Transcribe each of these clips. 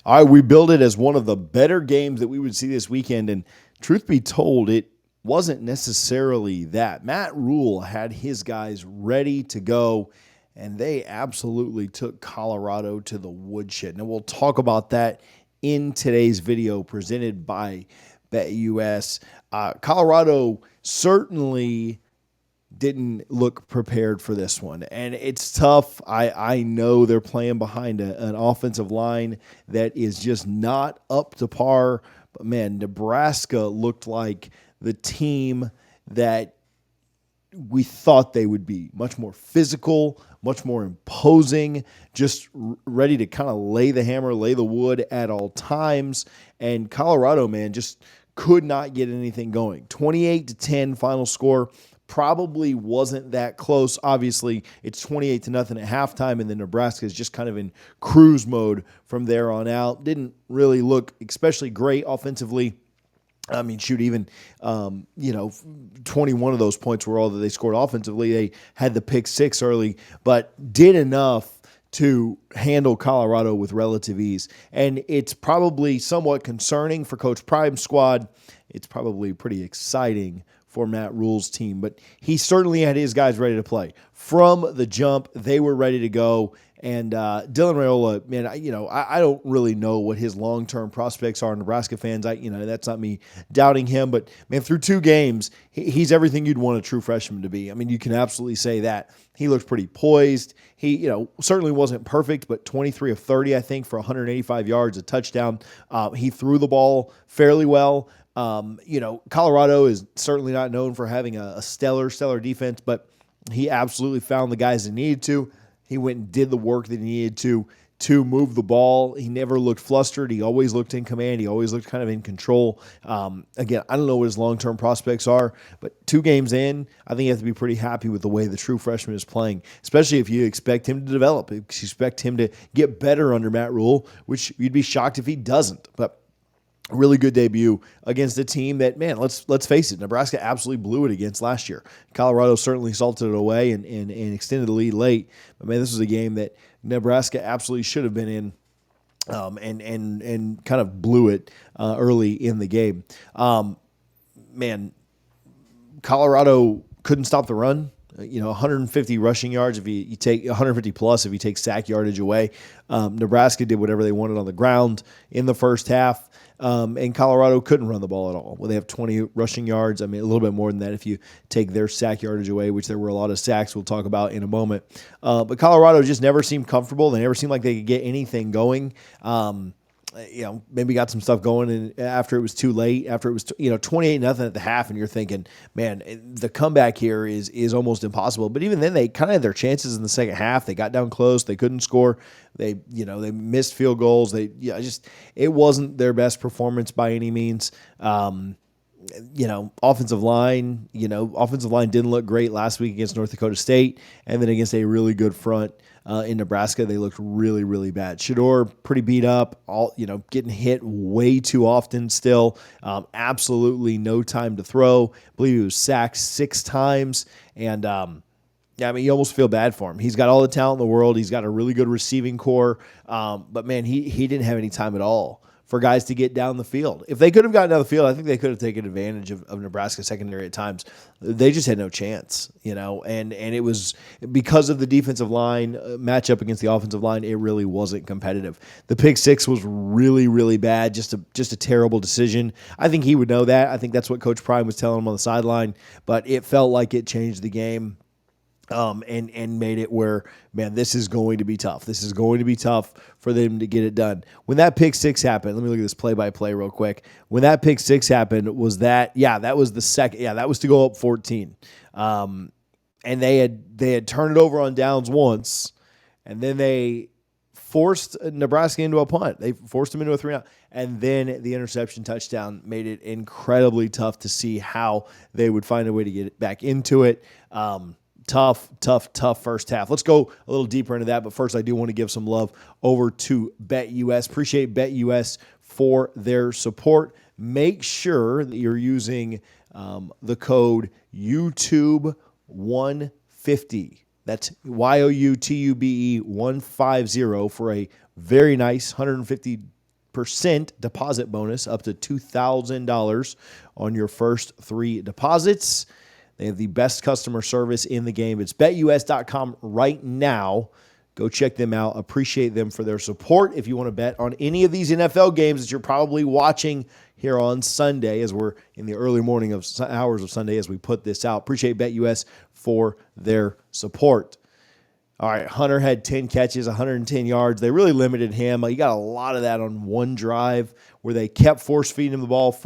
All right, we billed it as one of the better games that we would see this weekend, and truth be told, it wasn't necessarily that. Matt Rhule had his guys ready to go, and they absolutely took Colorado to the woodshed. And we'll talk about that in today's video presented by BetUS. Colorado certainly didn't look prepared for this one. And it's tough. I know they're playing behind an offensive line that is just not up to par. But, man, Nebraska looked like the team that we thought they would be. Much more physical, much more imposing, just ready to kind of lay the hammer, lay the wood at all times. And Colorado, man, just could not get anything going. 28-10 final score. Probably wasn't that close. Obviously, it's 28-0 at halftime, and then Nebraska is just kind of in cruise mode from there on out. Didn't really look especially great offensively. I mean, shoot, even, 21 of those points were all that they scored offensively. They had the pick six early, but did enough to handle Colorado with relative ease. And it's probably somewhat concerning for Coach Prime's squad. It's probably pretty exciting for Matt Rhule's team, but he certainly had his guys ready to play. From the jump, they were ready to go. And Dylan Raiola, man, I don't really know what his long-term prospects are. Nebraska fans, that's not me doubting him, but man, through two games, he's everything you'd want a true freshman to be. I mean, you can absolutely say that. He looked pretty poised. He, certainly wasn't perfect, but 23 of 30, I think, for 185 yards, a touchdown. He threw the ball fairly well. Colorado is certainly not known for having a stellar defense, but he absolutely found the guys that needed to. He went and did the work that he needed to move the ball. He never looked flustered. He always looked in command. He always looked kind of in control. Again, I don't know what his long-term prospects are, but 2 games in, I think you have to be pretty happy with the way the true freshman is playing, especially if you expect him to develop. If you expect him to get better under Matt Rhule, which you'd be shocked if he doesn't. But really good debut against a team that, man, let's face it, Nebraska absolutely blew it against last year. Colorado certainly salted it away and extended the lead late. But, man, this was a game that Nebraska absolutely should have been in and kind of blew it early in the game. Man, Colorado couldn't stop the run. 150 rushing yards if you take 150 plus if you take sack yardage away. Nebraska did whatever they wanted on the ground in the first half. And Colorado couldn't run the ball at all. Well, they have 20 rushing yards. I mean, a little bit more than that if you take their sack yardage away, which there were a lot of sacks we'll talk about in a moment. But Colorado just never seemed comfortable. They never seemed like they could get anything going. Maybe got some stuff going and after it was too late, after it was, 28-0 at the half, and you're thinking, man, the comeback here is almost impossible. But even then, they kind of had their chances in the second half. They got down close. They couldn't score. They missed field goals. It wasn't their best performance by any means. Offensive line didn't look great last week against North Dakota State, and then against a really good front in Nebraska, they looked really, really bad. Shedeur pretty beat up, getting hit way too often still. Absolutely no time to throw. I believe he was sacked 6 times, and you almost feel bad for him. He's got all the talent in the world. He's got a really good receiving core, but man, he didn't have any time at all for guys to get down the field. If they could have gotten down the field, I think they could have taken advantage of Nebraska secondary at times. They just had no chance, and it was because of the defensive line matchup against the offensive line, it really wasn't competitive. The pick six was really, really bad, just a terrible decision. I think he would know that. I think that's what Coach Prime was telling him on the sideline, but it felt like it changed the game. And made it where, man, this is going to be tough. This is going to be tough for them to get it done. When that pick six happened, let me look at this play-by-play real quick. When that pick six happened, that was the second. Yeah, that was to go up 14. And they had turned it over on downs once, and then they forced Nebraska into a punt. They forced them into a 3-out. And then the interception touchdown made it incredibly tough to see how they would find a way to get it back into it. Tough first half. Let's go a little deeper into that, but first I do want to give some love over to BetUS. Appreciate BetUS for their support. Make sure that you're using the code YouTube150. That's YOUTUBE 150 for a very nice $150 deposit bonus up to $2,000 on your first 3 deposits. They have the best customer service in the game. It's betus.com right now. Go check them out. Appreciate them for their support. If you want to bet on any of these NFL games that you're probably watching here on Sunday, as we're in the early morning hours of Sunday as we put this out, appreciate BetUS for their support. All right, Hunter had 10 catches, 110 yards. They really limited him. You got a lot of that on one drive where they kept force-feeding him the ball,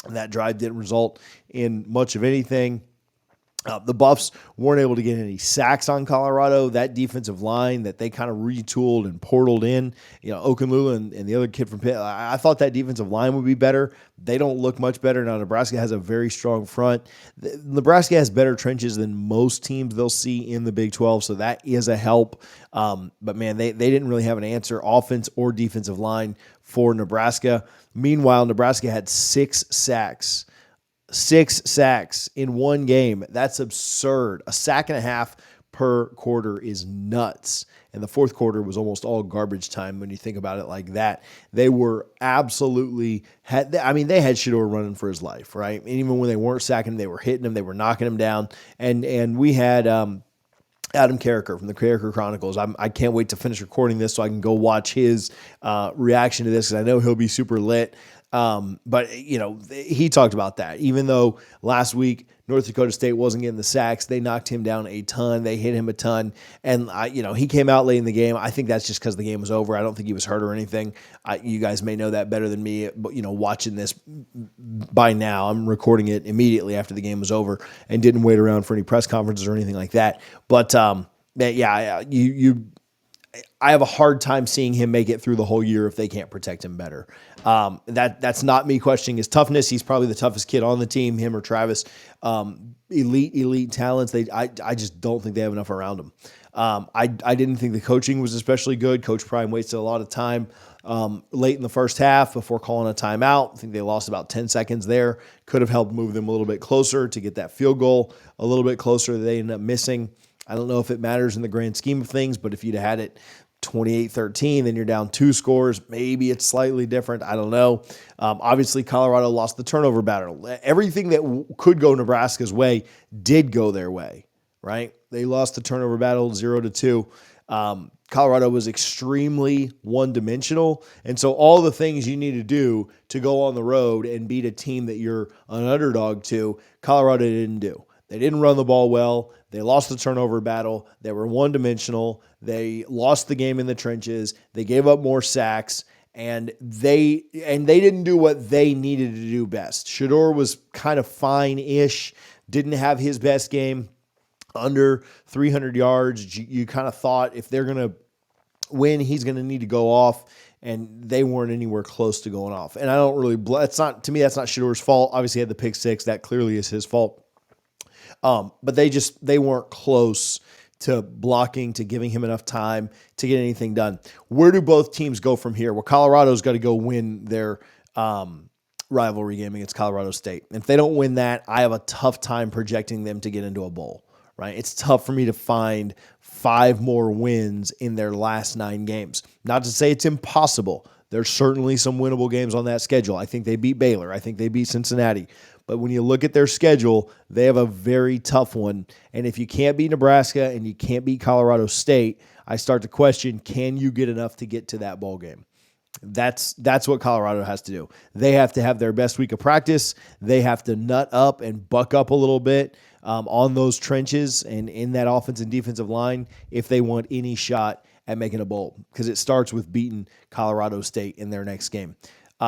and that drive didn't result in much of anything. The Buffs weren't able to get any sacks on Colorado. That defensive line that they kind of retooled and portaled in, Okunlulu and the other kid from Pitt, I thought that defensive line would be better. They don't look much better. Now, Nebraska has a very strong front. Nebraska has better trenches than most teams they'll see in the Big 12, so that is a help. But, man, they didn't really have an answer, offense or defensive line, for Nebraska. Meanwhile, Nebraska had 6 sacks. 6 sacks in one game. That's absurd. A sack and a half per quarter is nuts. And the fourth quarter was almost all garbage time when you think about it like that. They were absolutely they had Shedeur running for his life, right? And even when they weren't sacking him, they were hitting him, they were knocking him down. And we had Adam Carricker from the Carricker Chronicles. I can't wait to finish recording this so I can go watch his reaction to this, because I know he'll be super lit. But he talked about that. Even though last week North Dakota State wasn't getting the sacks, they knocked him down a ton. They hit him a ton. And he came out late in the game. I think that's just because the game was over. I don't think he was hurt or anything. You guys may know that better than me, but watching this by now, I'm recording it immediately after the game was over and didn't wait around for any press conferences or anything like that. But I have a hard time seeing him make it through the whole year if they can't protect him better. That's not me questioning his toughness. He's probably the toughest kid on the team, him or Travis. Elite talents. I just don't think they have enough around him. I didn't think the coaching was especially good. Coach Prime wasted a lot of time late in the first half before calling a timeout. I think they lost about 10 seconds there. Could have helped move them a little bit closer to get that field goal a little bit closer that they ended up missing. I don't know if it matters in the grand scheme of things, but if you'd had it 28-13, then you're down 2 scores. Maybe it's slightly different. I don't know. Obviously, Colorado lost the turnover battle. Everything that could go Nebraska's way did go their way, right? They lost the turnover battle 0-2. Colorado was extremely one-dimensional, and so all the things you need to do to go on the road and beat a team that you're an underdog to, Colorado didn't do. They didn't run the ball well. They lost the turnover battle. They were one-dimensional. They lost the game in the trenches. They gave up more sacks, and they didn't do what they needed to do best. Shedeur was kind of fine-ish, didn't have his best game, under 300 yards. You kind of thought if they're going to win, he's going to need to go off, and they weren't anywhere close to going off. And I don't really to me, that's not Shedeur's fault. Obviously, he had the pick six. That clearly is his fault. But they weren't close to blocking, to giving him enough time to get anything done. Where do both teams go from here? Well, Colorado's got to go win their rivalry game against Colorado State. And if they don't win that, I have a tough time projecting them to get into a bowl, right? It's tough for me to find 5 more wins in their last 9 games. Not to say it's impossible. There's certainly some winnable games on that schedule. I think they beat Baylor. I think they beat Cincinnati. But when you look at their schedule, they have a very tough one. And if you can't beat Nebraska and you can't beat Colorado State, I start to question, can you get enough to get to that bowl game? That's what Colorado has to do. They have to have their best week of practice. They have to nut up and buck up a little bit on those trenches and in that offense and defensive line if they want any shot at making a bowl, because it starts with beating Colorado State in their next game.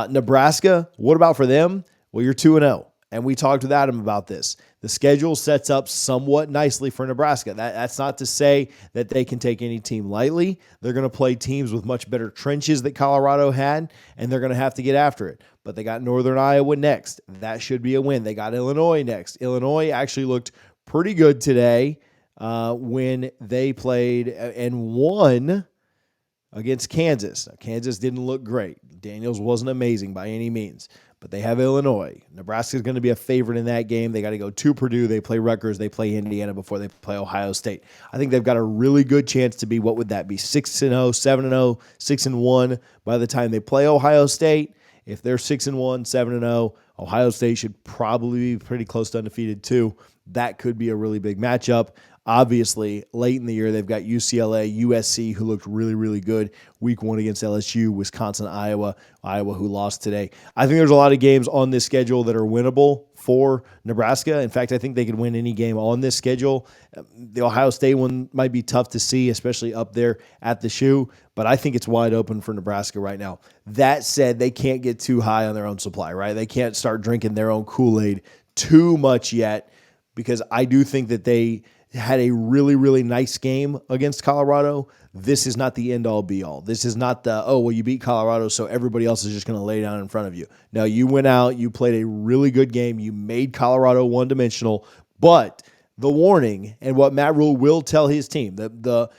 Nebraska, what about for them? Well, you're 2-0. And we talked with Adam about this. The schedule sets up somewhat nicely for Nebraska. That's not to say that they can take any team lightly. They're going to play teams with much better trenches that Colorado had, and they're going to have to get after it. But they got Northern Iowa next. That should be a win. They got Illinois next. Illinois actually looked pretty good today when they played and won against Kansas. Now, Kansas didn't look great. Daniels wasn't amazing by any means. but they have Illinois. Nebraska is going to be a favorite in that game. They got to go to Purdue. They play Rutgers. They play Indiana before they play Ohio State. I think they've got a really good chance to be, what would that be, 6-0, 7-0, 6-1 by the time they play Ohio State. If they're 6-1, 7-0, Ohio State should probably be pretty close to undefeated too. That could be a really big matchup. Obviously, late in the year, they've got UCLA, USC, who looked really, really good. Week 1 against LSU, Wisconsin, Iowa, who lost today. I think there's a lot of games on this schedule that are winnable for Nebraska. In fact, I think they could win any game on this schedule. The Ohio State one might be tough to see, especially up there at the shoe, but I think it's wide open for Nebraska right now. That said, they can't get too high on their own supply, right? They can't start drinking their own Kool-Aid too much yet, because I do think that they had a really, really nice game against Colorado. This is not the end-all, be-all. This is not the, oh, well, you beat Colorado, so everybody else is just going to lay down in front of you. No, you went out, you played a really good game, you made Colorado one-dimensional, but the warning and what Matt Rhule will tell his team, the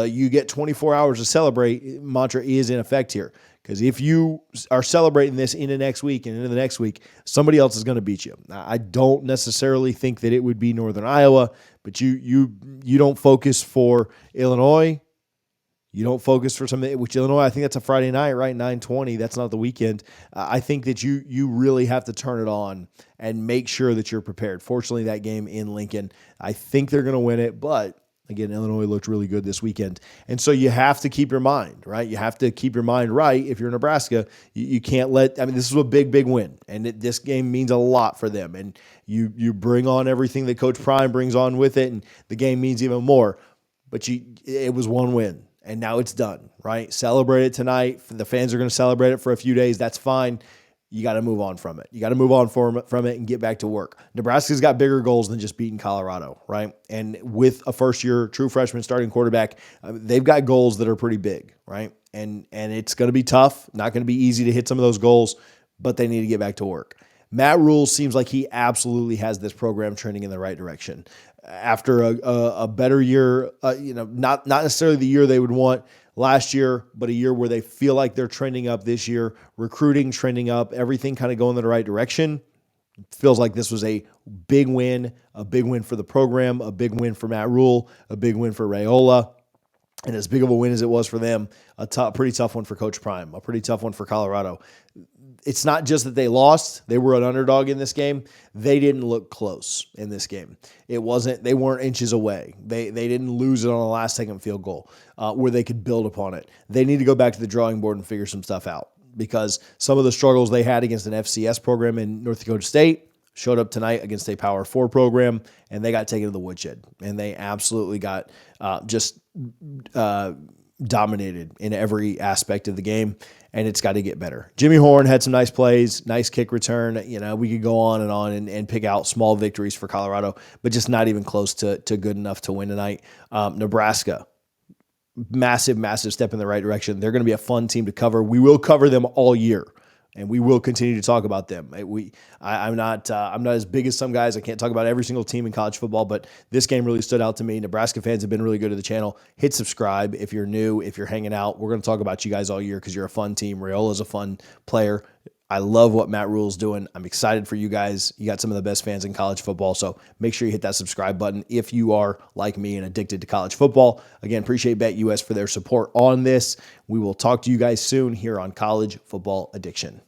you get 24 hours to celebrate mantra is in effect here. Because if you are celebrating this into next week and into the next week, somebody else is going to beat you. I don't necessarily think that it would be Northern Iowa, but you don't focus for Illinois. You don't focus for something, which Illinois, I think that's a Friday night, right? 9:20. That's not the weekend. I think that you really have to turn it on and make sure that you're prepared. Fortunately, that game in Lincoln, I think they're going to win it, but again, Illinois looked really good this weekend. And so you have to keep your mind, right? You have to keep your mind right. If you're Nebraska, you can't this is a big, big win. And this game means a lot for them. And you bring on everything that Coach Prime brings on with it, and the game means even more. But it was one win, and now it's done, right? Celebrate it tonight. The fans are going to celebrate it for a few days. That's fine. You got to move on from it. You got to move on from it and get back to work. Nebraska's got bigger goals than just beating Colorado, right? And with a first-year true freshman starting quarterback, they've got goals that are pretty big, right? And it's going to be tough. Not going to be easy to hit some of those goals, but they need to get back to work. Matt Rhule seems like he absolutely has this program trending in the right direction. After a better year, not necessarily the year they would want last year, but a year where they feel like they're trending up this year, recruiting trending up, everything kind of going in the right direction. It feels like this was a big win for the program, a big win for Matt Rhule, a big win for Raiola. And as big of a win as it was for them, pretty tough one for Coach Prime, a pretty tough one for Colorado. It's not just that they lost. They were an underdog in this game. They didn't look close in this game. They weren't inches away. They didn't lose it on a last-second field goal where they could build upon it. They need to go back to the drawing board and figure some stuff out, because some of the struggles they had against an FCS program in North Dakota State showed up tonight against a Power 4 program, and they got taken to the woodshed. And they absolutely got dominated in every aspect of the game, and it's got to get better. Jimmy Horn had some nice plays, nice kick return. We could go on and pick out small victories for Colorado, but just not even close to good enough to win tonight. Nebraska, massive, massive step in the right direction. They're going to be a fun team to cover. We will cover them all year, and we will continue to talk about them. I'm not as big as some guys. I can't talk about every single team in college football, but this game really stood out to me. Nebraska fans have been really good to the channel. Hit subscribe if you're new, if you're hanging out. We're going to talk about you guys all year because you're a fun team. Raiola's a fun player. I love what Matt Rhule's doing. I'm excited for you guys. You got some of the best fans in college football, so make sure you hit that subscribe button if you are like me and addicted to college football. Again, appreciate BetUS for their support on this. We will talk to you guys soon here on College Football Addiction.